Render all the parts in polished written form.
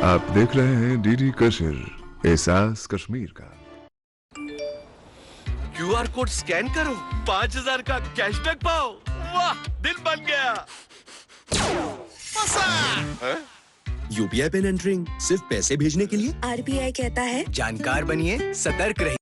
आप देख रहे हैं डीडी कशिर, एहसास कश्मीर का। क्यूआर कोड स्कैन करो, 5000 का कैशबैक पाओ। वाह, दिल बन गया। यूपीआई पिन एंटरिंग सिर्फ पैसे भेजने के लिए। आरबीआई कहता है जानकार बनिए, सतर्क रहिए।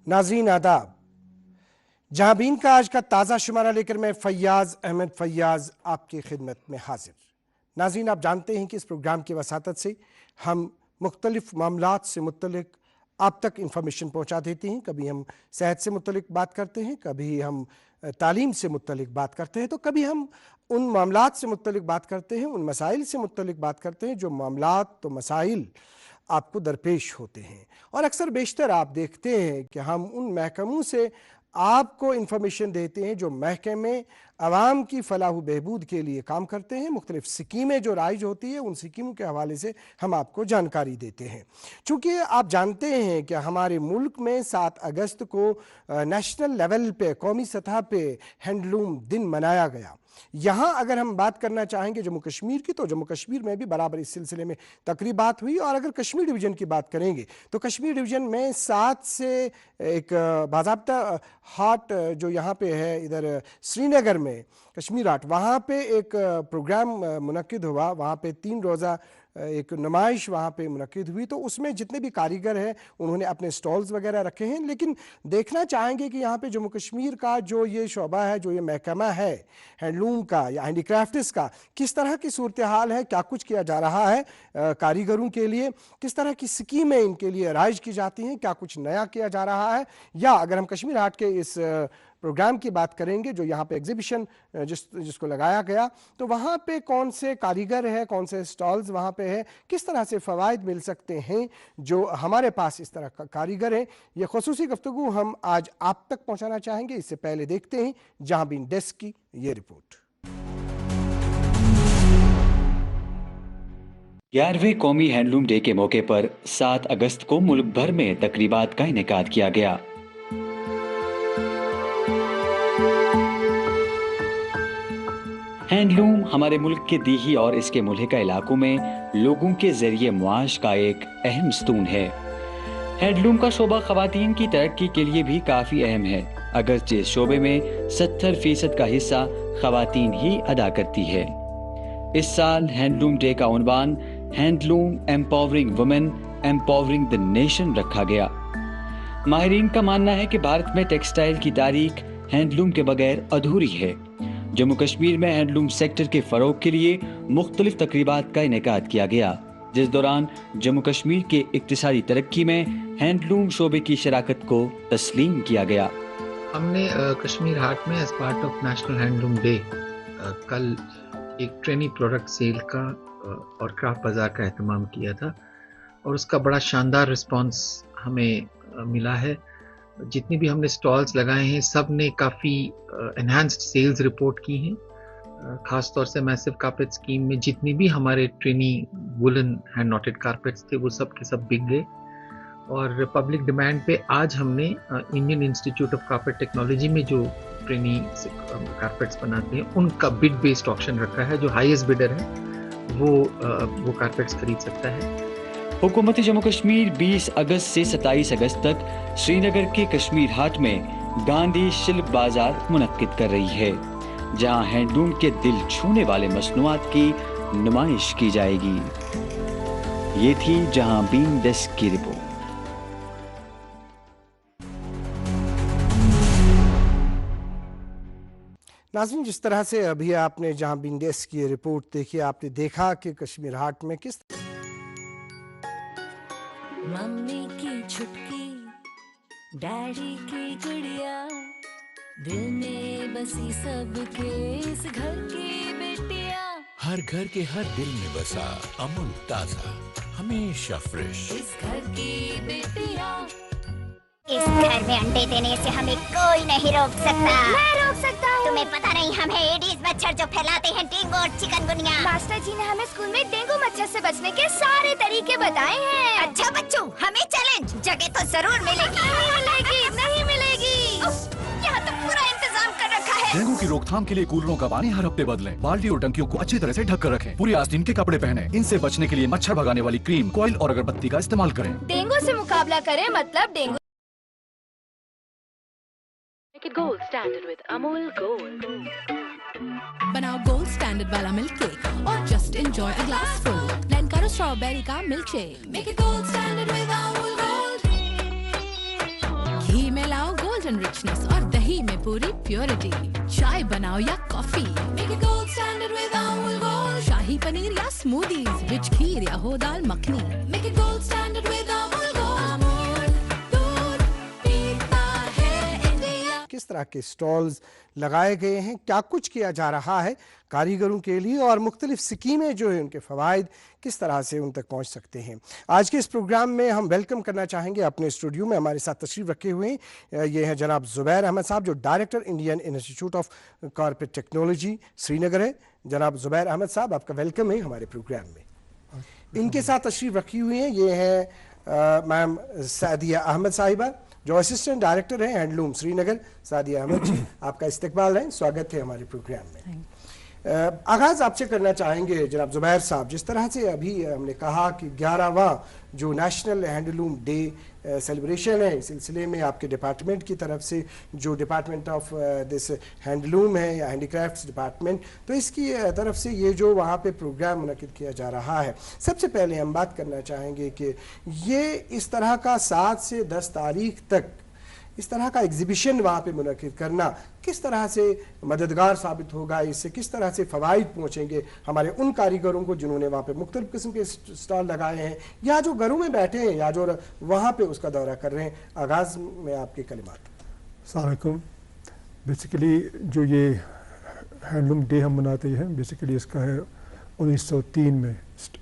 नाज़रीन आदाब, जहांबीन का आज का ताज़ा शुमारा लेकर मैं फैयाज़ अहमद फैयाज़ आपकी खिदमत में हाजिर। नाज़रीन, आप जानते हैं कि इस प्रोग्राम की वसातत से हम मुख्तलिफ़ मामलात से मुतल्लिक़ आप तक इंफॉर्मेशन पहुँचा देते हैं। कभी हम सेहत से मुतल्लिक़ बात करते हैं, कभी हम तालीम से मुतल्लिक़ बात करते हैं, तो कभी हम उन मामलात से मुतल्लिक़ बात करते हैं, उन मसाइल से मुतल्लिक़ बात करते हैं जो मामलात तो मसाइल आपको दरपेश होते हैं। और अक्सर बेशतर आप देखते हैं कि हम उन महकमों से आपको इंफॉर्मेशन देते हैं जो महकमे आवाम की फलाह बहबूद के लिए काम करते हैं। मुख्तलिफ स्कीमें जो राइज होती है, उन स्कीमों के हवाले से हम आपको जानकारी देते हैं। चूँकि आप जानते हैं कि हमारे मुल्क में 7 अगस्त को नेशनल लेवल पे, कौमी सतह पे हैंडलूम दिन मनाया गया। यहाँ अगर हम बात करना चाहेंगे जम्मू कश्मीर की, तो जम्मू कश्मीर में भी बराबर इस सिलसिले में तकरीबात हुई। और अगर कश्मीर डिवीज़न की बात करेंगे तो कश्मीर डिवीज़न में 7 से एक बाज़ाब्ता हाट जो यहाँ पे है इधर श्रीनगर में, कश्मीर हाट, वहाँ पे एक प्रोग्राम मुनक्किद हुआ। वहाँ पे 3 रोज़ा एक नुमाइश वहाँ पे मुनक्किद हुई। तो उसमें जितने भी कारीगर हैं उन्होंने अपने स्टॉल्स वगैरह रखे हैं। लेकिन देखना चाहेंगे कि यहाँ पे जम्मू कश्मीर का जो ये शोबा है, जो ये महकमा है हैंडलूम का या हैंडीक्राफ्ट्स का, किस तरह की सूरत हाल है, क्या कुछ किया जा रहा है कारीगरों के लिए, किस तरह की स्कीमें इनके लिए राइज की जाती हैं, क्या कुछ नया किया जा रहा है। या अगर हम कश्मीर हाट के इस प्रोग्राम की बात करेंगे जो यहाँ पे एग्जीबिशन जिसको लगाया गया, तो वहाँ पे कौन से कारीगर हैं, कौन से स्टॉल्स वहाँ पे है, किस तरह से फ़वाइद मिल सकते हैं जो हमारे पास इस तरह का कारीगर हैं, ये ख़ुसूसी गुफ्तगू हम आज आप तक पहुँचाना चाहेंगे। इससे पहले देखते हैं जहांबीन डेस्क की ये रिपोर्ट। 11वें कौमी हैंडलूम डे के मौके पर 7 अगस्त को मुल्क भर में तकरीबात का इनेकाद किया गया। हैंडलूम हमारे मुल्क के दीही और इसके मुल्हिका इलाकों में लोगों के जरिए मुआश का एक अहम स्तून है। हैंडलूम का शोबा खवातीन की तरक्की के लिए भी काफी अहम है, अगरचे इस शोबे में 70% का हिस्सा खवातीन ही अदा करती है। इस साल हैंडलूम डे का उन्वान handloom empowering women empowering the nation रखा गया। माहिरीन का मानना है कि भारत में टेक्सटाइल की तारीख हैंडलूम के बगैर अधूरी है। जम्मू कश्मीर में हैंडलूम सेक्टर के फरोग के लिए मुख्तलिफ तकरीबात का इनेकाद किया गया, जिस दौरान जम्मू कश्मीर के इक्तिसादी तरक्की में हैंडलूम शोबे की शराकत को तस्लीम किया गया। हमने कश्मीर हाट में as part of National Handloom Day कल एक ट्रेनी प्रोडक्ट सेल का और क्राफ्ट बाजार का एहतमाम किया था, और उसका बड़ा शानदार रिस्पांस हमें मिला है। जितनी भी हमने स्टॉल्स लगाए हैं सब ने काफ़ी एनहांस्ड सेल्स रिपोर्ट की हैं। ख़ास तौर से मैसिव कारपेट स्कीम में जितनी भी हमारे trainee woollen hand noted carpets थे वो सब के सब बिक गए। और पब्लिक डिमांड पे आज हमने Indian institute of carpet technology में जो ट्रेनी कारपेट्स बनाते हैं उनका बिड बेस्ड ऑक्शन रखा है। जो हाईएस्ट बिडर है वो कारपेट्स खरीद सकता है। हुकूमत जम्मू कश्मीर 20 अगस्त से 27 अगस्त तक श्रीनगर के कश्मीर हाट में गांधी शिल्प बाजार मुनक्किद कर रही है, जहां हैंडलूम के दिल छूने वाले मसनूआत की नुमाइश की जाएगी। ये थी जहांबीन डेस्क की रिपोर्ट। नाज़रीन, जिस तरह से अभी आपने जहांबीन डेस्क की रिपोर्ट देखी, आपने देखा कि कश्मीर हाट में किस मम्मी की छुटकी, डैडी की गुड़िया, दिल में में बसी सबके इस घर की बेटियां, हर घर के हर दिल में बसा अमूल ताजा हमेशा फ्रेश। इस घर की बेटियां। इस घर में अंडे देने से हमें कोई नहीं रोक सकता। मैं रोक सकता हूँ। तुम्हें पता नहीं हम हैं एडीज मच्छर जो फैलाते हैं डेंगू और चिकनगुनिया। मास्टर जी ने हमें स्कूल में डेंगू मच्छर से बचने के सारे तरीके बताए हैं। अच्छा बच्चों, हमें चैलेंज। जगह तो जरूर मिलेगी। नहीं मिलेगी, नहीं मिलेगी। यहाँ तो पूरा इंतजाम कर रखा है। डेंगू की रोकथाम के लिए कूलरों का पानी हर हफ्ते बदलें। बाल्टी और टंकियों को अच्छी तरह से ढक कर रखें। पूरे आस्तीन के कपड़े पहने। इनसे बचने के लिए मच्छर भगाने वाली क्रीम, कॉइल और अगरबत्ती का इस्तेमाल करें। डेंगू से मुकाबला करें मतलब dengue. Make it gold standard with Amul Gold. बनाओ गोल्ड स्टैंडर्ड वाला मिल्क केक और just enjoy a glass full. Blend करो स्ट्रॉबेरी का milk shake. Make it gold standard with Amul gold. घी में लाओ गोल्डन रिचनेस और दही में पूरी प्योरिटी। चाय बनाओ या coffee, make it gold standard with Amul gold. Shahi paneer या स्मूदीज, रिच खीर या हो dal makhani, make it gold standard with Amul gold. किस तरह के स्टॉल्स लगाए गए हैं, क्या कुछ किया जा रहा है कारीगरों के लिए और मुख्तलिफ स्कीमें जो है उनके फ़वाइद किस तरह से उन तक पहुंच सकते हैं। आज के इस प्रोग्राम में हम वेलकम करना चाहेंगे अपने स्टूडियो में हमारे साथ तशरीफ़ रखे हुए हैं ये हैं जनाब ज़ुबैर अहमद साहब जो director Indian institute of corporate technology Srinagar है। जनाब ज़ुबैर अहमद साहब, आपका वेलकम है हमारे प्रोग्राम में। इनके साथ तशरीफ़ रखी हुई हैं ये हैं मैम सादिया अहमद साहिबा जो असिस्टेंट डायरेक्टर हैं हैंडलूम श्रीनगर। सादिया अहमद जी, आपका इस्तकबाल है, स्वागत है हमारे प्रोग्राम में। आगाज़ आपसे करना चाहेंगे जनाब ज़ुबैर साहब, जिस तरह से अभी हमने कहा कि 11वां जो नेशनल हैंडलूम डे सेलिब्रेशन है, इस सिलसिले में आपके डिपार्टमेंट की तरफ से जो डिपार्टमेंट ऑफ दिस हैंडलूम है या हैंडीक्राफ्ट्स डिपार्टमेंट, तो इसकी तरफ से ये जो वहाँ पे प्रोग्राम मुनक़िद किया जा रहा है, सबसे पहले हम बात करना चाहेंगे कि ये इस तरह का 7 से 10 तारीख तक इस तरह का एग्जीबिशन वहाँ पे मुनक़िद करना किस तरह से मददगार साबित होगा, इससे किस तरह से फ़वाइद पहुँचेंगे हमारे उन कारीगरों को जिन्होंने वहाँ पे मुख्तलिफ़ किस्म के स्टॉल लगाए हैं या जो घरों में बैठे हैं या जो वहाँ पे उसका दौरा कर रहे हैं। आगाज़ में आपके कलिमात। अस्सलाम वालेकुम। बेसिकली जो ये हैंडलूम डे हम मनाते हैं, बेसिकली इसका है 1903 में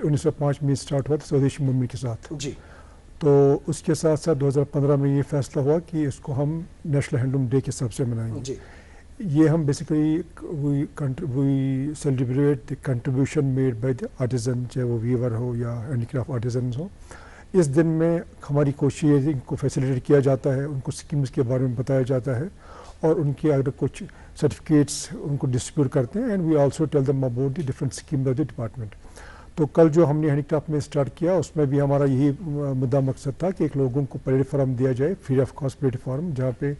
1905 में स्टार्ट हुआ था स्वदेशी मूवमेंट के साथ जी। तो उसके साथ साथ 2015 में ये फैसला हुआ कि इसको हम नेशनल हैंडलूम डे के हिसाब से मनाएंगे जी। ये हम basically we celebrate the contribution made by the artisan, चाहे वो वीवर हो या हैंडीक्राफ्ट आर्टिजन हो। इस दिन में हमारी कोशिश है इनको फैसिलिटेट किया जाता है, उनको स्कीम्स के बारे में बताया जाता है और उनके अगर कुछ सर्टिफिकेट्स उनको डिस्ट्रीब्यूट करते हैं। And we also tell them about the different schemes of the department. तो कल जो हमने हैंडीक्राफ्ट में स्टार्ट किया उसमें भी हमारा यही मुद्दा मकसद था कि एक लोगों को प्लेटफॉर्म दिया जाए, फ्री ऑफ कॉस्ट प्लेटफॉर्म, जहाँ पे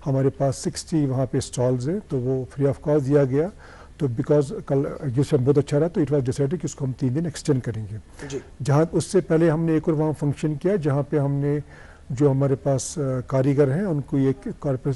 हमारे पास 60 वहाँ पे स्टॉल्स हैं, तो वो फ्री ऑफ कॉस्ट दिया गया। तो बिकॉज कल एग्जीबिशन बहुत अच्छा रहा तो इट वॉज डिसाइडेड कि उसको हम 3 दिन एक्सटेंड करेंगे। जहाँ उससे पहले हमने एक और वहाँ फंक्शन किया जहाँ पे हमने जो हमारे पास कारीगर हैं उनको ये कारपेट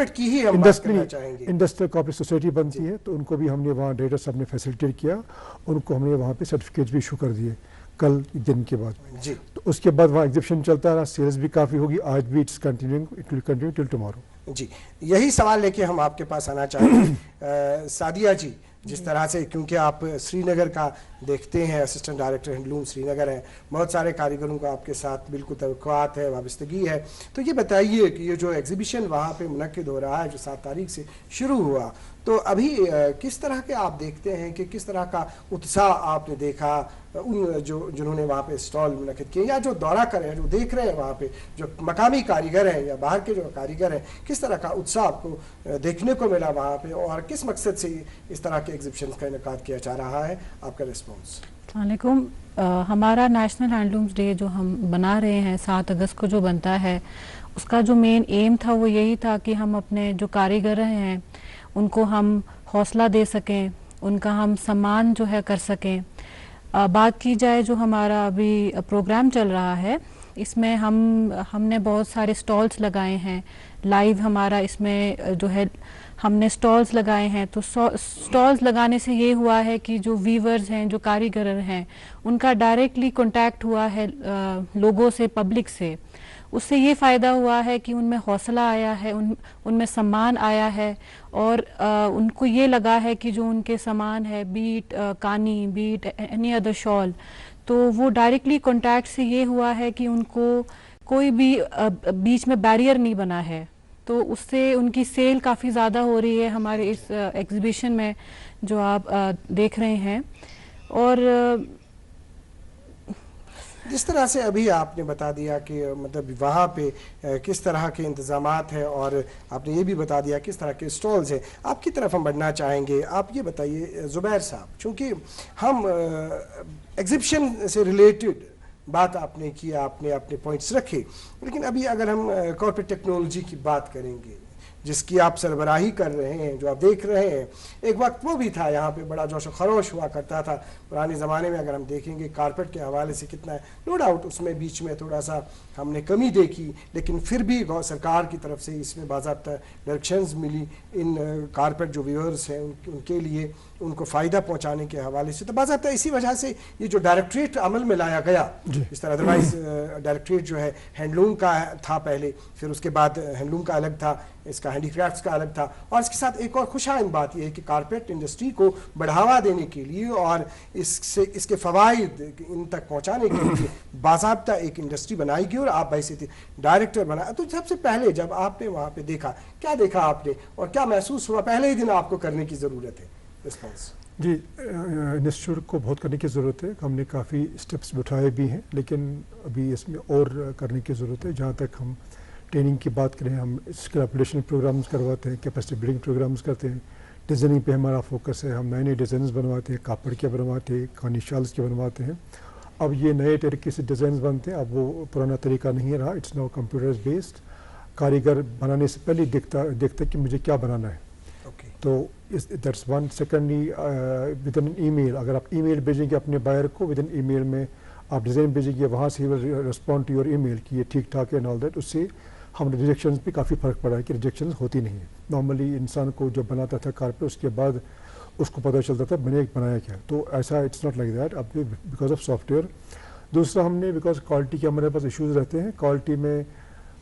की ही हम बात करना चाहेंगे, इंडस्ट्रियल कॉर्पोरेट सोसाइटी बनती है, तो उनको भी हमने वहाँ डायरेक्टर साहब ने फैसिलिटेट किया, उनको हमने वहाँ पे सर्टिफिकेट भी इशू कर दिए कल दिन के बाद जी। तो उसके बाद वहाँ एग्जीबिशन चलता रहा, सेल्स भी काफ़ी होगी, आज भी it's continuing, it will continue till tomorrow जी। यही सवाल लेके हम आपके पास आना चाहेंगे सादिया जी, जिस तरह से क्योंकि आप श्रीनगर का देखते हैं, असिस्टेंट डायरेक्टर हैंडलूम श्रीनगर हैं, बहुत सारे कारीगरों का आपके साथ बिल्कुल तवक्कुआत है, वाबस्तगी है, तो ये बताइए कि ये जो एग्जीबिशन वहाँ पे मुनक्किद हो रहा है जो 7 तारीख से शुरू हुआ, तो अभी किस तरह के आप देखते हैं कि किस तरह का उत्साह आपने देखा उन जिन्होंने वहाँ पे स्टॉल मुनक्किद किए या जो दौरा कर रहे हैं, जो देख रहे हैं वहाँ पे जो मकामी कारीगर हैं या बाहर के जो कारीगर हैं, किस तरह का उत्साह आपको देखने को मिला वहाँ पे और किस मकसद से इस तरह के एग्जीबिशन का इनेकाद किया जा रहा है? आपका रिस्पॉन्स। वालेकुम। हमारा नेशनल हैंडलूम्स डे जो हम बना रहे हैं 7 अगस्त को जो बनता है, उसका जो मेन एम था वो यही था कि हम अपने जो कारीगर हैं उनको हम हौसला दे सकें, उनका हम सम्मान जो है कर सकें। बात की जाए जो हमारा अभी प्रोग्राम चल रहा है, इसमें हमने बहुत सारे स्टॉल्स लगाए हैं लाइव। हमारा इसमें जो है हमने स्टॉल्स लगाए हैं, तो स्टॉल्स लगाने से ये हुआ है कि जो वीवर्स हैं, जो कारीगर हैं, उनका डायरेक्टली कांटेक्ट हुआ है लोगों से, पब्लिक से। اس سے یہ فائدہ ہوا ہے کہ ان میں حوصلہ آیا ہے, ان میں سامان آیا ہے, اور ان کو یہ لگا ہے کہ جو ان کے سامان ہے, بیٹ کانی, بیٹ اینی ادر شال, تو وہ ڈائریکٹلی کانٹیکٹ سے یہ ہوا ہے کہ ان کو کوئی بھی بیچ میں بیریئر نہیں بنا ہے. تو اس سے ان کی سیل کافی زیادہ ہو رہی ہے ہمارے اس ایگزیبیشن میں جو آپ دیکھ رہے ہیں. اور جس طرح سے ابھی آپ نے بتا دیا کہ مطلب وہاں پہ کس طرح کے انتظامات ہیں, اور آپ نے یہ بھی بتا دیا کس طرح کے اسٹالز ہیں, آپ کی طرف ہم بڑھنا چاہیں گے. آپ یہ بتائیے زبیر صاحب, چونکہ ہم ایگزیبیشن سے ریلیٹڈ بات آپ نے کیا, آپ نے اپنے پوائنٹس رکھے, لیکن ابھی اگر ہم کارپوریٹ ٹیکنالوجی کی بات کریں گے جس کی آپ سربراہی کر رہے ہیں, جو آپ دیکھ رہے ہیں, ایک وقت وہ بھی تھا یہاں پہ بڑا جوش و خروش ہوا کرتا تھا پرانے زمانے میں. اگر ہم دیکھیں گے کارپیٹ کے حوالے سے کتنا ہے, نو ڈاؤٹ اس میں بیچ میں تھوڑا سا ہم نے کمی دیکھی, لیکن پھر بھی سرکار کی طرف سے اس میں باضابطہ ڈائریکشنز ملی ان کارپیٹ جو ویورز ہیں ان کے لیے, ان کو فائدہ پہنچانے کے حوالے سے. تو باضابطہ اسی وجہ سے یہ جو ڈائریکٹریٹ عمل میں لایا گیا, اس طرح ادروائز ڈائریکٹریٹ جو ہے ہینڈلوم کا تھا پہلے, پھر اس کے بعد ہینڈلوم کا الگ تھا, اس کا ہینڈی کرافٹس کا الگ تھا, اور اس کے ساتھ ایک اور خوشائند بات یہ ہے کہ کارپیٹ انڈسٹری کو بڑھاوا دینے کے لیے اور اس کے فوائد ان تک پہنچانے کے لیے باضابطہ ایک انڈسٹری بنائی گئی, اور آپ بحیثیت ڈائریکٹر بنا. تو سب سے پہلے جب آپ نے وہاں پہ دیکھا, کیا دیکھا آپ نے اور کیا محسوس ہوا پہلے ہی دن آپ کو کرنے کی ضرورت ہے رسپانس؟ جی, انسٹیٹیوٹ کو بہت کرنے کی ضرورت ہے. ہم نے کافی اسٹیپس اٹھائے بھی ہیں, لیکن ابھی اس میں اور کرنے کی ضرورت ہے. جہاں تک ہم ٹریننگ کی بات کریں, ہم اسکل اپگریڈیشن پروگرامز کرواتے ہیں, کیپیسٹی بلڈنگ پروگرامز کرتے ہیں, ڈیزائننگ پہ ہمارا فوکس ہے. ہم نئے نئے ڈیزائنز بنواتے ہیں, کاپڑ کے بنواتے ہیں, کھانی شالز کے بنواتے ہیں. اب یہ نئے طریقے سے ڈیزائنز بنتے ہیں, اب وہ پرانا طریقہ نہیں رہا. It's now computers based. کاریگر بنانے سے پہلے دیکھتا کہ مجھے کیا بنانا ہے. تو that's one. Secondly with in email, اگر آپ ای میل بھیجیں گے اپنے بائر کو, ود ان ای میل میں آپ ڈیزائن بھیجیں گے, وہاں سے ریسپونڈ ٹو یور ای میل کہ یہ ٹھیک ٹھاک ہے اینڈ آل دیٹ. اس سے ہم ریجیکشنز پہ کافی فرق پڑا ہے کہ ریجیکشنز ہوتی نہیں ہیں. نارملی انسان کو جب بناتا تھا کارپیٹ, اس کے بعد اس کو پتہ چلتا تھا میں نے بنایا کیا. تو ایسا اٹس ناٹ لائک دیٹ اب بیکاز آف سافٹ ویئر. دوسرا ہم نے بیکاز کوالٹی کے ہمارے پاس ایشوز رہتے ہیں, کوالٹی میں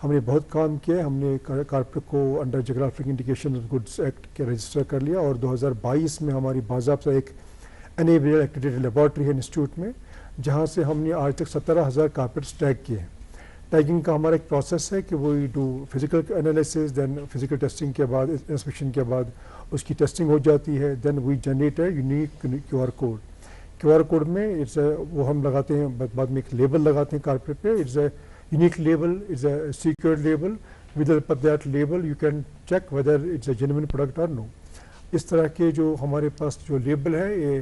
ہم نے بہت کام کیا. ہم نے کارپیٹ کو under geographic indication goods act کے رجسٹر کر لیا, اور 2022 میں ہماری باضابطہ ایک انیبل ایکریڈیٹڈ لیبارٹری ہے انسٹیٹیوٹ میں, جہاں سے ہم نے آج تک 17,000 کارپیٹس ٹیگ کیے ہیں. ٹیگنگ کا ہمارا ایک پروسیس ہے کہ we do physical analysis, then physical testing کے بعد انسپیکشن کے بعد اس کی ٹیسٹنگ ہو جاتی ہے. Then we generate a unique Q R code. Q R code میں وہ ہم لگاتے ہیں, بعد میں ایک لیبل لگاتے ہیں کارپیٹ پہ. It's a unique label, is a secured label. With that label you can check whether it's a genuine product or no. اس طرح کے جو ہمارے پاس جو لیبل ہے,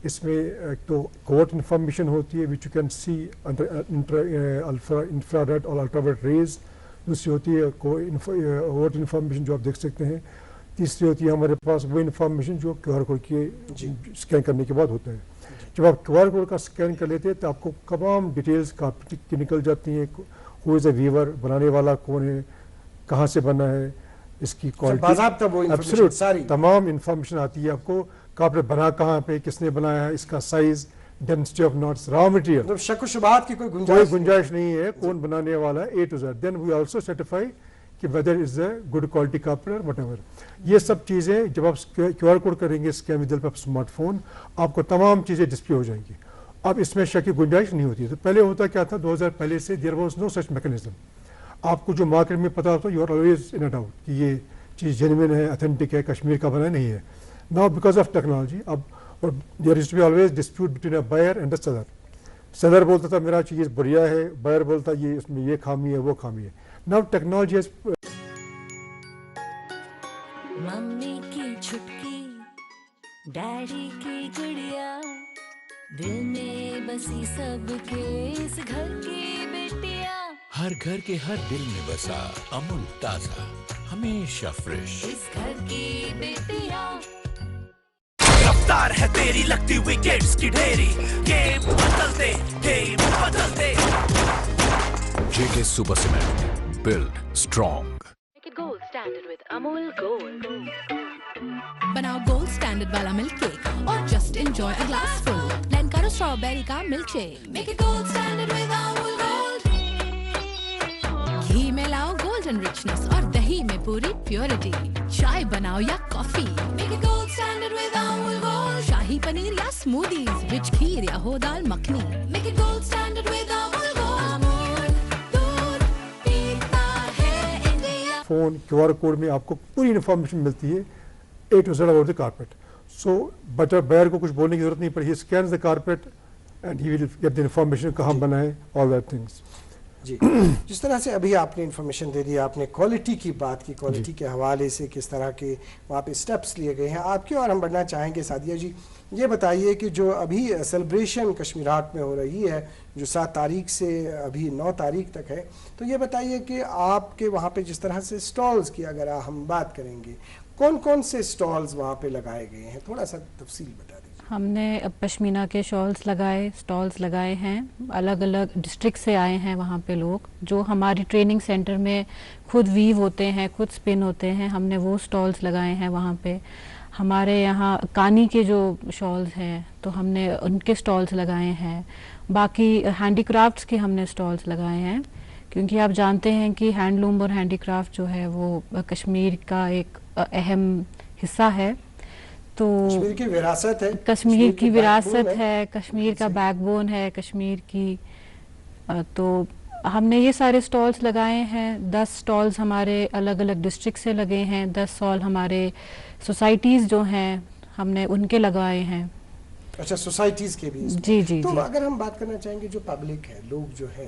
اس میں ایک تو کوورٹ انفارمیشن ہوتی ہے which you can see under infrared اور ultraviolet rays. دوسری ہوتی ہے کوورٹ انفارمیشن جو آپ دیکھ سکتے ہیں. تیسری ہوتی ہے ہمارے پاس وہ انفارمیشن جو کیو آر کوڈ کے اسکین کرنے کے بعد ہوتا ہے. جب آپ کیو آر کوڈ کا اسکین کر لیتے ہیں تو آپ کو تمام ڈیٹیلز کی نکل جاتی ہیں. ہو از اے ویور, بنانے والا کون ہے, کہاں سے بنا ہے, اس کی کوالٹی, تمام انفارمیشن آتی ہے آپ کو. کارپیٹ بنا کہاں پہ, کس نے بنایا ہے, اس کا size, density of knots, raw material, شک و شبہات کی کوئی گنجائش نہیں ہے, کون بنانے والا ہے, A to Z. Then we also certify کہ whether is a good quality carpet whatever. یہ سب چیزیں جب آپ کیو آر کوڈ کریں گے scan with help of smart phone, آپ کو تمام چیزیں ڈسپلے ہو جائیں گی. اب اس میں شک کی گنجائش نہیں ہوتی. تو پہلے ہوتا کیا تھا, 2000 پہلے سے there was no such mechanism. آپ کو جو مارکیٹ میں پتا ہوتا, you are always in a doubt کہ یہ چیز جینوین ہے, اتھینٹک ہے, کشمیر کا بنا نہیں ہے. ناؤ بیکاز آف ٹیکنالوجی اب there is to be always dispute between a buyer and a seller. Seller بولتا تھا میرا چیز بڑھیا ہے, بائر بولتا یہ اس میں یہ خامی ہے, وہ خامی ہے. Now technology has. ممی کی چھٹکی, ڈیڈی کی گڑیا, دل میں بسی سب کے اس گھر کی بیٹیاں. ہر گھر کے ہر دل میں بسا امول تازہ, ہمیشہ فریش. اس گھر کی بیٹیاں. رفتار ہے تیری لگتی وکٹس کی ڈھیری, گیم بدل دے, گیم بدل دے. J K super cement, build strong. Make it gold standard with Amul Gold. بناؤ گولڈ اسٹینڈرڈ والا ملک کیک اور just enjoy a glass full. لینکارو اسٹرابیری کا milk shake. Make it gold standard with Amul gold. salt and richness और दही में पूरी purity. चाय बनाओ या coffee, make it gold standard with Amul Gold. शाही पनीर या smoothies, rich खीर या हो dal makhani, make it gold standard with Amul Gold. Amul दूध पीता है इंडिया. फ़ोन QR कोड में आपको पूरी इन्फॉर्मेशन मिलती है A to Z about the carpet. So better buyer को कुछ बोलने की जरूरत नहीं पड़ी. He scans the carpet and he will get the information कहाँ बना है, all that things. जी, जिस तरह से अभी आपने इन्फॉर्मेशन दे दी, आपने क्वालिटी की बात की, क्वालिटी के हवाले से किस तरह के वहाँ पे स्टेप्स लिए गए हैं आपके, और हम बढ़ना चाहेंगे सादिया जी, ये बताइए कि जो अभी सेलिब्रेशन कश्मीर हाट में हो रही है, जो 7 तारीख से अभी 9 तारीख तक है, तो ये बताइए कि आपके वहाँ पे जिस तरह से स्टॉल्स की अगर हम बात करेंगे, कौन कौन से स्टॉल्स वहाँ पे लगाए गए हैं, थोड़ा सा तफसील बता दीजिए। हमने पश्मीना के स्टॉल्स लगाए हैं, अलग अलग डिस्ट्रिक्ट से आए हैं वहाँ पे लोग, जो हमारी ट्रेनिंग सेंटर में खुद वीव होते हैं, खुद स्पिन होते हैं, हमने वो स्टॉल्स लगाए हैं वहाँ पे। हमारे यहाँ कानी के जो शॉल्स हैं तो हमने उनके स्टॉल्स लगाए हैं, बाकी हैंडीक्राफ्ट्स के हमने स्टॉल्स लगाए हैं, क्योंकि आप जानते हैं कि हैंडलूम और हैंडीक्राफ्ट जो है वो कश्मीर का एक अहम हिस्सा है। तो कश्मीर की विरासत है, कश्मीर की विरासत है, कश्मीर का बैकबोन है कश्मीर की। तो हमने ये सारे स्टॉल्स लगाए हैं, 10 स्टॉल्स हमारे अलग अलग डिस्ट्रिक्ट से लगे हैं, 10 स्टॉल हमारे सोसाइटीज़ जो हैं हमने उनके लगाए हैं। अच्छा, सोसाइटीज़ के भी? जी जी। तो जी। अगर हम बात करना चाहेंगे जो पब्लिक है, लोग जो है,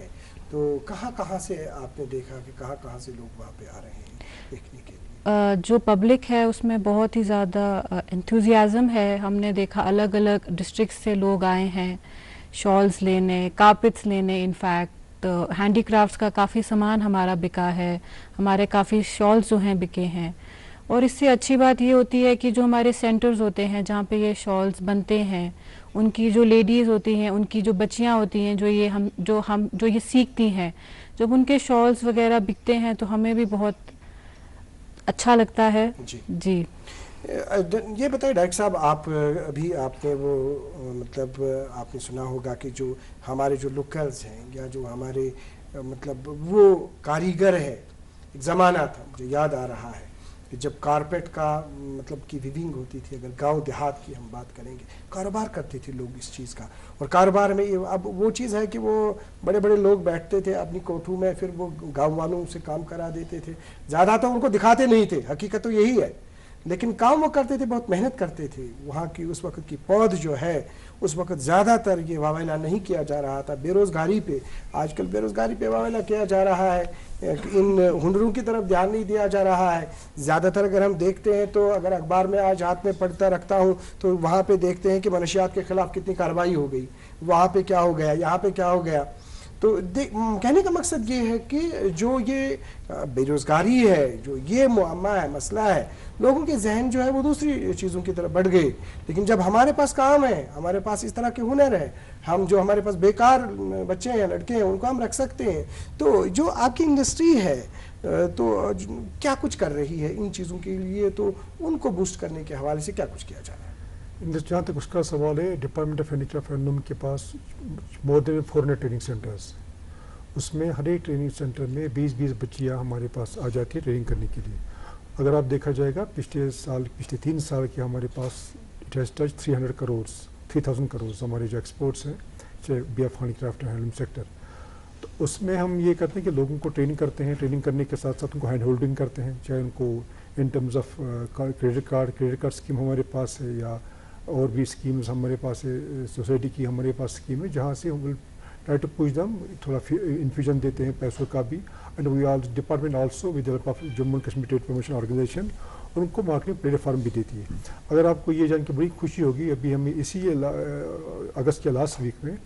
तो कहाँ से आपने देखा कि कहाँ से लोग वहाँ पे आ रहे हैं देखने के लिए? जो पब्लिक है उसमें बहुत ही ज़्यादा एंथुजियाज़म है। हमने देखा अलग अलग डिस्ट्रिक्ट से लोग आए हैं शॉल्स लेने, कारपेट्स लेने, इनफैक्ट हैंडीक्राफ्ट्स का काफ़ी सामान हमारा बिका है, हमारे काफ़ी शॉल्स जो हैं बिके हैं। और इससे अच्छी बात ये होती है कि जो हमारे सेंटर्स होते हैं जहाँ पे ये शॉल्स बनते हैं, उनकी जो लेडीज़ होती हैं, उनकी जो बच्चियाँ होती हैं, जो ये सीखती हैं, जब उनके शॉल्स वगैरह बिकते हैं तो हमें भी बहुत अच्छा लगता है। जी। ये बताइए डॉक्टर साहब, अभी आपने वो मतलब आपने सुना होगा कि जो हमारे जो लोकल्स हैं या जो हमारे मतलब वो कारीगर है, एक ज़माना था मुझे याद आ रहा है कि जब कारपेट का मतलब की विविंग होती थी, अगर गांव देहात की हम बात करेंगे, कारोबार करते थे लोग इस चीज़ का, और कारोबार में अब वो चीज़ है कि वो बड़े बड़े लोग बैठते थे अपनी कोठों में, फिर वो गांव वालों से काम करा देते थे, ज़्यादा तो उनको दिखाते नहीं थे, हकीकत तो यही है, लेकिन काम वो करते थे, बहुत मेहनत करते थे। वहाँ की उस वक्त की पौध जो है, उस वक्त ज़्यादातर ये वावेला नहीं किया जा रहा था, बेरोज़गारी पे, आजकल बेरोज़गारी पे वावेला किया जा रहा है, इन हुनरों की तरफ ध्यान नहीं दिया जा रहा है। ज़्यादातर अगर हम देखते हैं तो अगर अखबार में आज हाथ में पढ़ता रखता हूँ तो वहाँ पे देखते हैं कि मनशियात के ख़िलाफ़ कितनी कार्रवाई हो गई, वहाँ पे क्या हो गया, यहाँ पे क्या हो गया। तो कहने का मकसद ये है कि जो ये बेरोज़गारी है, जो ये मुअम्मा है, मसला है, लोगों के जहन जो है वो दूसरी चीज़ों की तरफ बढ़ गए। लेकिन जब हमारे पास काम है, हमारे पास इस तरह के हुनर है, हम जो हमारे पास बेकार बच्चे हैं, लड़के हैं, उनको हम रख सकते हैं। तो जो आपकी इंडस्ट्री है तो क्या कुछ कर रही है इन चीज़ों के लिए, तो उनको बूस्ट करने के हवाले से क्या कुछ किया जा रहा है? जहाँ तक उसका सवाल है, डिपार्टमेंट ऑफ हैंडीक्राफ्ट हैंडलूम के पास मोर देन 400 ट्रेनिंग सेंटर्स, उसमें हर एक ट्रेनिंग सेंटर में 20-20 बच्चियाँ हमारे पास आ जाती है ट्रेनिंग करने के लिए। अगर आप देखा जाएगा पिछले 3 साल के हमारे पास इट हैज़ टच 3,000 करोड़ हमारे जो एक्सपोर्ट्स हैं, चाहे BF हैंडीक्राफ्ट हैंडलूम सेक्टर। तो उसमें हम ये करते हैं कि लोगों को ट्रेनिंग करते हैं, ट्रेनिंग करने के साथ साथ उनको हैंड होल्डिंग करते हैं, चाहे उनको in terms of credit card scheme हमारे पास है या और भी स्कीम्स हमारे पास है, सोसाइटी की हमारे पास स्कीम है, जहाँ से हम ट्राई टू पुश दम, थोड़ा इन्फ्यूजन देते हैं पैसों का भी। And we all department also with help of Jammu Kashmir Trade Promotion Organisation उनको मार्केटिंग प्लेटफॉर्म भी देती है। अगर आपको ये जान के बड़ी खुशी होगी, अभी हमें इसी अगस्त के लास्ट वीक में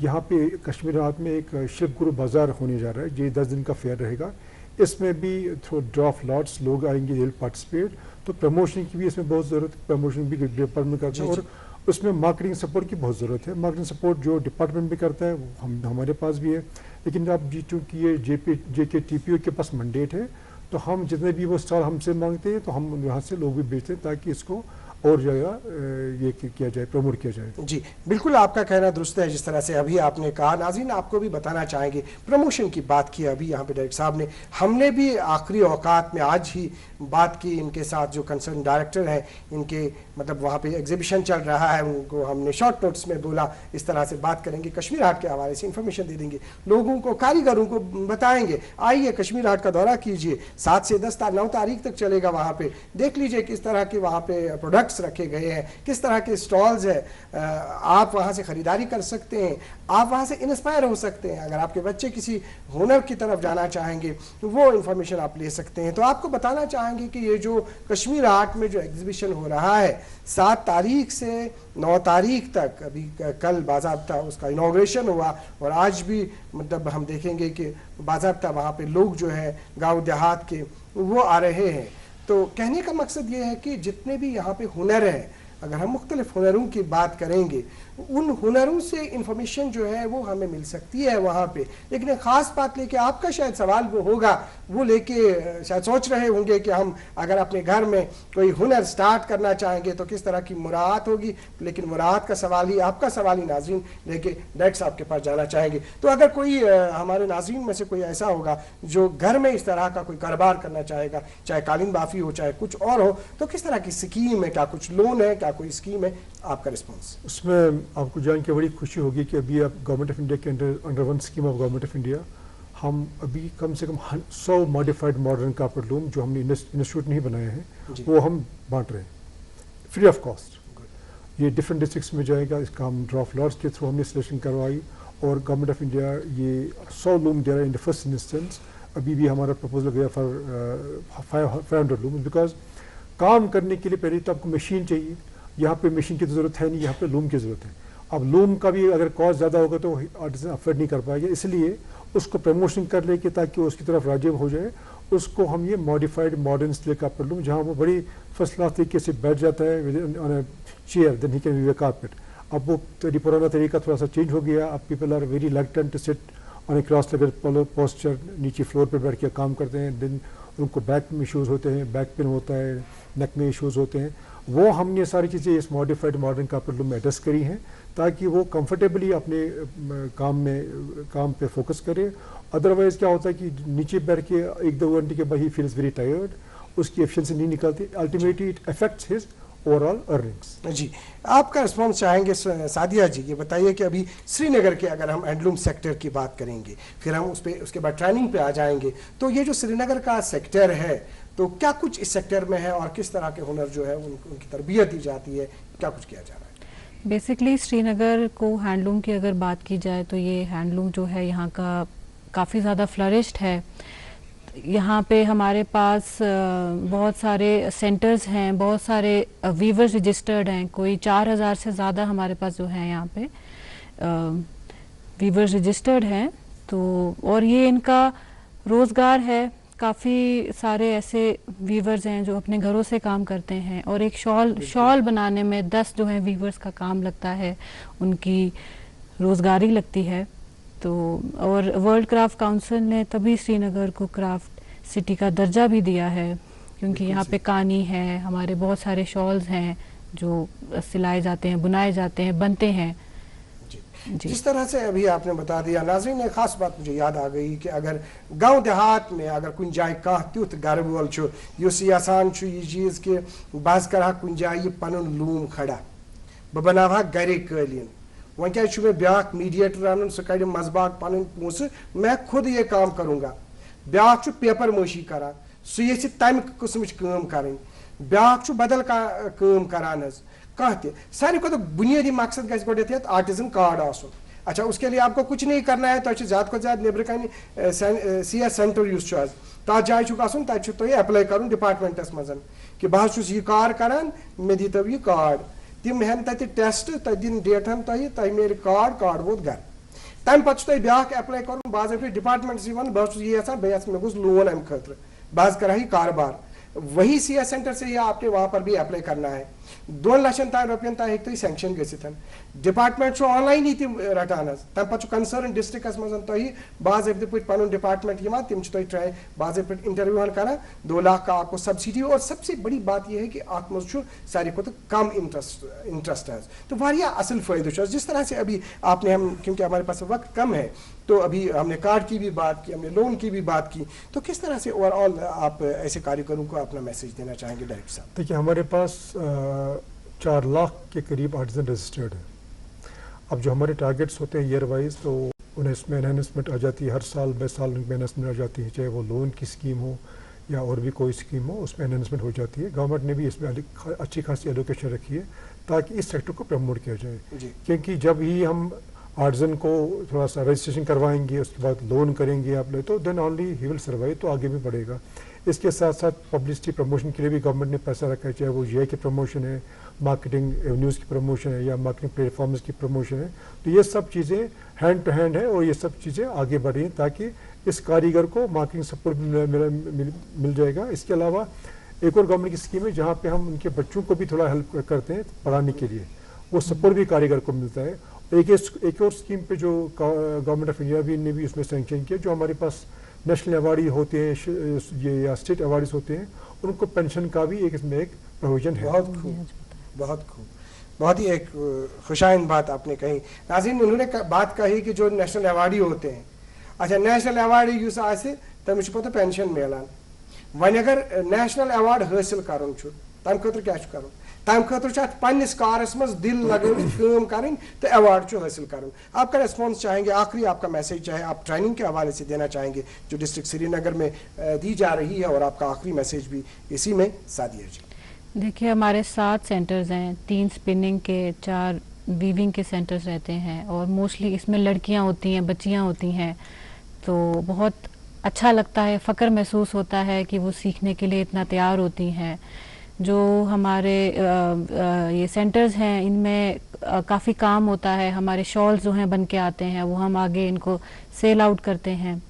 यहाँ पे कश्मीर हाट में एक शिव गुरु बाज़ार होने जा रहा है, जो 10 दिन का फेयर रहेगा। इसमें भी थ्रू ड्रॉ ऑफ लॉट्स लोग आएंगे, दे विल पार्टिसिपेट। तो प्रमोशन की भी इसमें बहुत ज़रूरत है, प्रमोशन भी डिपार्टमेंट करता है, और उसमें मार्केटिंग सपोर्ट की बहुत ज़रूरत है। मार्केटिंग सपोर्ट जो डिपार्टमेंट भी करता है वो हमारे पास भी है, लेकिन अब चूँकि ये JKTPO के पास मैंडेट है, तो हम जितने भी वो स्टॉल हमसे मांगते हैं तो हम यहाँ से लोग भी बेचते हैं, ताकि इसको اور جو ہے یہ किया जाए, प्रमोट किया जाए. जी बिल्कुल आपका कहना दुरुस्त है. जिस तरह से अभी आपने कहा, नाज़रीन आपको भी बताना चाहेंगे, प्रमोशन की बात की अभी यहाँ पे डायरेक्टर साहब ने, हमने भी आखिरी औकात में आज ही बात की इनके साथ जो कंसर्न डायरेक्टर हैं इनके, मतलब वहाँ पे एग्जीबिशन चल रहा है, उनको हमने शॉर्ट नोट्स में बोला इस तरह से बात करेंगे, कश्मीर हाट के हवाले से इंफॉर्मेशन दे देंगे, लोगों को, कारीगरों को बताएंगे, आइए कश्मीर हाट का दौरा कीजिए, 7 से 9 तारीख तक चलेगा, वहाँ पे देख लीजिए किस तरह के वहाँ पे प्रोडक्ट्स रखे गए हैं, किस तरह के स्टॉल्स है, आप वहाँ से ख़रीदारी कर सकते हैं, आप वहाँ से इंस्पायर हो सकते हैं. अगर आपके बच्चे किसी हुनर की तरफ जाना चाहेंगे तो वो इन्फॉर्मेशन आप ले सकते हैं. तो आपको बताना चाहेंगे कि ये जो कश्मीर आर्ट में जो एग्जीबिशन हो रहा है 7 तारीख से 9 तारीख तक, अभी कल बाज़ाब्ता उसका इनॉग्रेशन हुआ और आज भी मतलब हम देखेंगे कि बाज़ाब्ता वहाँ पे लोग जो है गाँव देहात के वो आ रहे हैं. तो कहने का मकसद ये है कि जितने भी यहाँ पे हुनर हैं, अगर हम मुख्तलिफ हुनरों की बात करेंगे, उन हुनरों से इंफॉर्मेशन जो है वो हमें मिल सकती है वहाँ पे. लेकिन एक ख़ास बात लेके आपका शायद सवाल वो होगा, वो लेके शायद सोच रहे होंगे कि हम अगर अपने घर में कोई हुनर स्टार्ट करना चाहेंगे तो किस तरह की मुराद होगी. लेकिन मुराद का सवाल ही, आपका सवाल ही नाज़रीन लेके डायरेक्टर साहब के पास जाना चाहेंगे. तो अगर कोई हमारे नाज़रीन में से कोई ऐसा होगा जो घर में इस तरह का कोई कारोबार करना चाहेगा, चाहे कालीन बाफ़ी हो चाहे कुछ और हो, तो किस तरह की स्कीम है, क्या कुछ लोन है, क्या कोई स्कीम है, आपका रिस्पॉन्स? उसमें आपको जान के बड़ी खुशी होगी कि अभी आप गवर्नमेंट ऑफ इंडिया के under one scheme of government of India हम अभी कम से कम 100 मॉडिफाइड मॉडर्न कार्पेट लूम जो हमने इंस्टीट्यूट नहीं बनाए हैं वो हम बांट रहे हैं फ्री ऑफ कॉस्ट. ये डिफरेंट डिस्ट्रिक्ट्स में जाएगा. इसका हम ड्राफ्ट लॉर्ड्स के थ्रू हमने सिलेक्शन करवाई और गवर्नमेंट ऑफ इंडिया ये 100 लूम दे रहा है इन द फर्स्ट इंस्टेंस. अभी भी हमारा प्रपोजल गया फॉर 500 लूम, बिकॉज काम करने के लिए पहले तो आपको मशीन चाहिए. यहाँ पे मशीन की तो ज़रूरत है नहीं, यहाँ पे लूम की ज़रूरत है. अब लूम का भी अगर कॉस्ट ज़्यादा होगा तो आर्टिसन अफोर्ड नहीं कर पाएगा, इसलिए उसको प्रमोशन कर लेके ताकि उसकी तरफ राजिब हो जाए, उसको हम ये modified modern slay carpet loom जहाँ वो बड़ी फर्स्ट क्लास तरीके से बैठ जाता है on a chair, then he can weave carpet. अब वो पुराना तरीका थोड़ा सा चेंज हो गया. अब people are very reluctant to sit on a cross legged posture, नीचे फ्लोर पर बैठ के काम करते हैं. देन उनको बैक में इशूज़ होते हैं, बैक पेन होता है, नेक में इशूज़ होते हैं. वो हमने सारी चीज़ें इस मॉडिफाइड मॉडर्न कार्पेट लूम में एडजस्ट करी हैं ताकि वो कंफर्टेबली अपने काम पे फोकस करे. अदरवाइज़ क्या होता है कि नीचे बैठ के 1-2 घंटे के बाद ही फील्स वेरी टायर्ड, उसकी एफिशिएंसी नहीं निकलती, ultimately it affects his overall earnings. जी आपका रिस्पॉन्स चाहेंगे सादिया जी. ये बताइए कि अभी श्रीनगर के अगर हम हैंडलूम सेक्टर की बात करेंगे, फिर हम उसके बाद ट्रेनिंग पे आ जाएंगे, तो ये जो श्रीनगर का सेक्टर है तो क्या कुछ इस सेक्टर में है और किस तरह के हुनर जो है उनकी तरबियत दी जाती है, क्या कुछ किया जा रहा है? बेसिकली श्रीनगर को हैंडलूम की अगर बात की जाए तो ये हैंडलूम जो है यहाँ का काफ़ी ज़्यादा फ्लरिश्ड है. यहाँ पे हमारे पास बहुत सारे सेंटर्स हैं, बहुत सारे वीवर्स रजिस्टर्ड हैं, कोई 4000 से ज़्यादा हमारे पास जो है यहाँ पे वीवर्स रजिस्टर्ड हैं. तो और ये इनका रोज़गार है. काफ़ी सारे ऐसे वीवर्स हैं जो अपने घरों से काम करते हैं और एक शॉल बनाने में 10 जो है वीवर्स का काम लगता है, उनकी रोज़गारी लगती है. तो और वर्ल्ड क्राफ्ट काउंसिल ने तभी श्रीनगर को क्राफ्ट सिटी का दर्जा भी दिया है क्योंकि यहाँ पे कानी है, हमारे बहुत सारे शॉल्स हैं जो सिलाए जाते हैं, बुनाए जाते हैं, बनते हैं. जिस तरह से अभी आपने बता दिया नाज़रीन, एक खास बात मुझे याद आ गई कि अगर गांव देहात में अगर कुछ जाए कह तुथ गर वोल यसान ये चीज़ कि बस कर कुछ जाए पन लूम खड़ा बह बनावा गरे कालीन, वह क्या मे ब्या मीडिएटर अन सह कड़ मजबाग पन पोस, मैं खुद ये काम करूँगा. ब्या पेपर मोशी करान, सह ये तम किस्म कर, ब्या बदल काम करान कह सारे को तो बुनियादी मकसद गो आर्टिजन कार्ड आसुन. अच्छा उसके लिए आपको कुछ नहीं करना है, तो ज़्यादा को ज़्यादा नेबर कन CS सेंटर तथ जाए आसन, तक एप्लाई कर डिपार्टमेंटस मज कि बह यह कार करान, मे दीतो यह कार्ड. तम हेन तत टेस्ट, तत दिन डेटन तह मेरे कार्ड वोत घर. तम पे ब्या एप्लाई कर बाज़ाब्त डिपार्टमेंटस बह ये मे गोस लोन अम खतर, बह कर कारोबार. वही CS सेंटर से या आपने वहाँ पर भी अप्लाई करना है 2 लाख रुपये तक हेक् सैंक्शन गसित डिपार्टमेंट ऑनलाइन रटान तम पे कंसर्न डिस्ट्रिक्स मज बाज़ाब्ते पे पन डिपार्टमेंट तम ट्राई बाज़ाब्ते पे इंटरव्यू करान 2 लाख का आपको सब्सिडी और सबसे बड़ी बात यह है कि अत मज सारे खुद कम इंटरेस्ट है तो वारिया असल फ़ायदा जिस तरह से अभी आपने हम क्योंकि हमारे पास वक्त कम है तो अभी हमने कार्ड की भी बात की हमने लोन की भी बात की तो किस तरह से ओवरऑल आप ऐसे कारीगरों को अपना मैसेज देना चाहेंगे डायरेक्टर साहब? देखिए हमारे पास 4 लाख के करीब आर्टिजन रजिस्टर्ड है। अब जो हमारे टारगेट्स होते हैं ईयर वाइज तो उन्हें इसमें एनहेंसमेंट आ जाती है, हर साल बे साल उनमें एनहेंसमेंट आ जाती है, चाहे वो लोन की स्कीम हो या और भी कोई स्कीम हो उसमें एनहेंसमेंट हो जाती है। गवर्नमेंट ने भी इसमें अच्छी खासी एलोकेशन रखी है ताकि इस सेक्टर को प्रमोट किया जाए, क्योंकि जब ही हम आर्टिजन को थोड़ा सा रजिस्ट्रेशन करवाएंगे उसके बाद लोन करेंगे आप लोग तो then only he will survive, तो आगे भी बढ़ेगा। इसके साथ साथ पब्लिसिटी प्रमोशन के लिए भी गवर्नमेंट ने पैसा रखा है, चाहे वो ये की प्रमोशन है, मार्केटिंग एवेन्यूज़ की प्रमोशन है या मार्केटिंग प्लेटफॉर्म्स की प्रमोशन है, तो ये सब चीज़ें हैंड टू हैंड है और ये सब चीज़ें आगे बढ़ रही हैं ताकि इस कारीगर को मार्केटिंग सपोर्ट मिल जाएगा। इसके अलावा एक और गवर्नमेंट की स्कीम है जहाँ पे हम उनके बच्चों को भी थोड़ा हेल्प करते हैं पढ़ाने के लिए, वो सपोर्ट भी कारीगर को मिलता है। एक और स्कीम पे जो गवर्नमेंट ऑफ इंडिया भी ने भी उसमें सैंक्शन किया, जो हमारे पास नेशनल अवार्डी होते हैं ये या स्टेट अवार्डीज होते हैं उनको पेंशन का भी इसमें एक प्रोविजन है। बहुत खूब, बहुत खूब, बहुत ही एक खुशाइन बात आपने कही। नाज़रीन उन्होंने बात कही कि जो नेशनल अवार्डी होते हैं, अच्छा नेशनल अवार्ड युस आसे तमिस पता पेंशन मिलान, वन अगर नेशनल अवार्ड हासिल करन छु तम खतर क्या छु करन, तम खतर पन्निस कारस मज दिल लगन काम करन तो अवार्ड छु हासिल करन। आपका रेस्पॉन्स चाहेंगे, आखिरी आपका मैसेज चाहे आप ट्रेनिंग के हवाले से देना चाहेंगे जो डिस्ट्रिक्ट श्रीनगर में दी जा रही है और आपका आखिरी मैसेज भी इसी में सादिया जी। देखिए हमारे 7 सेंटर्स हैं, 3 स्पिनिंग के, 4 वीविंग के सेंटर्स रहते हैं और मोस्टली इसमें लड़कियां होती हैं, बच्चियां होती हैं, तो बहुत अच्छा लगता है, फ़ख्र महसूस होता है कि वो सीखने के लिए इतना तैयार होती हैं। जो हमारे ये सेंटर्स हैं इनमें काफ़ी काम होता है, हमारे शॉल्स जो हैं बन के आते हैं वो हम आगे इनको सेल आउट करते हैं।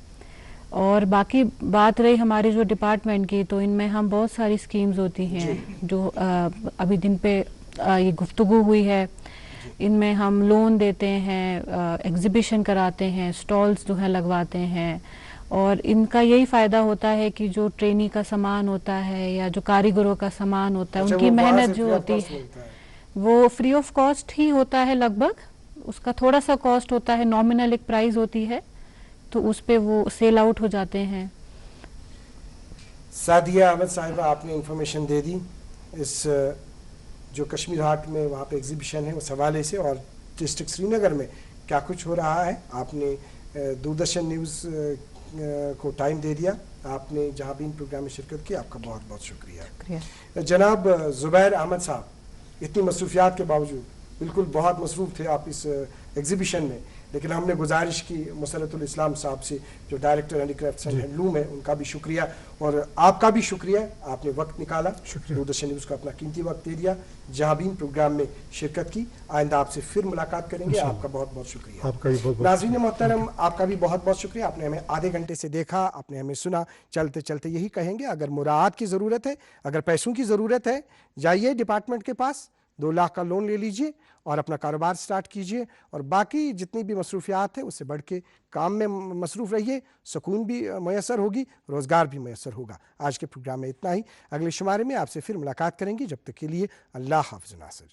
और बाकी बात रही हमारी जो डिपार्टमेंट की, तो इनमें हम बहुत सारी स्कीम्स होती हैं जो अभी दिन पे ये गुफ्तगू हुई है, इनमें हम लोन देते हैं, एग्जीबिशन कराते हैं, स्टॉल्स जो है लगवाते हैं और इनका यही फ़ायदा होता है कि जो ट्रेनी का सामान होता है या जो कारीगरों का सामान होता है उनकी मेहनत जो होती है वो फ्री ऑफ कॉस्ट ही होता है, लगभग उसका थोड़ा सा कॉस्ट होता है, नॉमिनल एक प्राइस होती है तो उस पे वो सेल आउट हो जाते हैं। सादिया अहमद साहिबा आपने इंफॉर्मेशन दे दी इस जो कश्मीर हाट में वहाँ पे एग्जीबिशन है उस हवाले से और डिस्ट्रिक्ट श्रीनगर में क्या कुछ हो रहा है। आपने दूरदर्शन न्यूज़ को टाइम दे दिया, आपने जहाँ भी इन प्रोग्राम में शिरकत की आपका बहुत बहुत शुक्रिया। जनाब ज़ुबैर अहमद साहब, इतनी मसरूफियात के बावजूद बिल्कुल बहुत मसरूफ़ थे आप इस एग्जीबिशन में, लेकिन हमने गुजारिश की मुसरतुल इस्लाम साहब से जो डायरेक्टर हैंडीक्राफ्ट्स एंड हैंडलूम है उनका भी शुक्रिया और आपका भी शुक्रिया, आपने वक्त निकाला, दूरदर्शन न्यूज़ को अपना कीमती वक्त दे दिया, जहाँ भी प्रोग्राम में शिरकत की। आइंदा आपसे फिर मुलाकात करेंगे, आपका बहुत बहुत शुक्रिया। आपका भी बहुत नाज़रीन मोहतरम आपका भी बहुत बहुत शुक्रिया, आपने हमें आधे घंटे से देखा, आपने हमें सुना। चलते चलते यही कहेंगे अगर मुराद की ज़रूरत है, अगर पैसों की ज़रूरत है, जाइए डिपार्टमेंट के पास, 2 लाख का लोन ले लीजिए और अपना कारोबार स्टार्ट कीजिए और बाकी जितनी भी मसरूफियात है उससे बढ़ के काम में मसरूफ़ रहिए, सुकून भी मैसर होगी, रोज़गार भी मैसर होगा। आज के प्रोग्राम में इतना ही, अगले शुमारे में आपसे फिर मुलाकात करेंगे, जब तक के लिए अल्लाह हाफ़िज़ नासिर।